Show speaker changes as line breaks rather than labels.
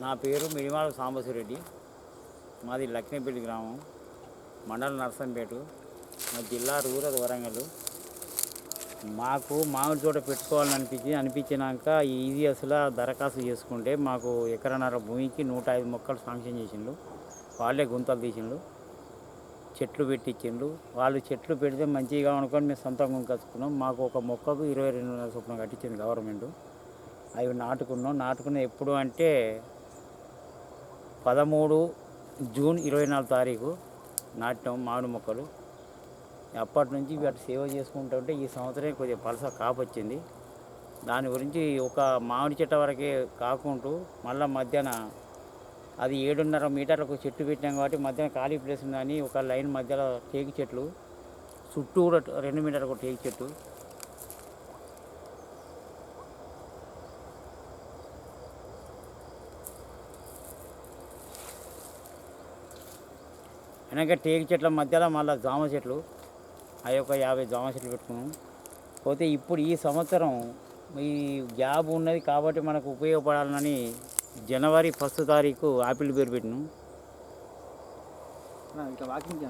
నా పేరు మిడిమాల సాంబశివరెడ్డి. మాది లక్నేపల్లి గ్రామం, మండలం నర్సంపేట, మా జిల్లా రూరల్ వరంగల్. మాకు మామిడి తోట పెట్టుకోవాలని అనిపించినాక ఈ ఈజీఎస్లో దరఖాస్తు చేసుకుంటే మాకు ఎకరన్నర భూమికి 105 మొక్కలు శాంక్షన్ చేసిండు. వాళ్ళే గుంతలు తీసిండు, చెట్లు పెట్టించిండు. వాళ్ళు చెట్లు పెడితే మంచిగా అనుకొని మేము సొంతంగా కొనుకొచ్చుకున్నాం. మాకు ఒక మొక్కకు 22,000 చొప్పున కట్టించింది గవర్నమెంట్. అవి నాటుకున్న ఎప్పుడు అంటే 13 జూన్ 24 నాటినాం మామిడి మొక్కలు. అప్పటి నుంచి వాటి సేవ చేసుకుంటుంటే ఈ సంవత్సరం కొద్దిగా పలస కాపు వచ్చింది. దాని గురించి ఒక మామిడి చెట్టు వరకే కాకుండా మళ్ళీ మధ్యాహ్న అది 7.5 మీటర్లకు చెట్టు పెట్టినాం కాబట్టి మధ్యాహ్నం ఖాళీ ప్లేస్ ఉందని ఒక లైన్ మధ్యలో టేకు చెట్లు, చుట్టూ కూడా 2 మీటర్లకు టేకు చెట్టు. వెనక టేకు చెట్ల మధ్యలో మళ్ళీ జామ చెట్లు, అవి ఒక 50 జామ చెట్లు పెట్టుకున్నాం. పోతే ఇప్పుడు ఈ సంవత్సరం ఈ గ్యాప్ ఉన్నది కాబట్టి మనకు ఉపయోగపడాలని జనవరి 1 తారీఖు ఆపిల్ పేరు పెట్టినాం.
ఇంకా వాకింగ్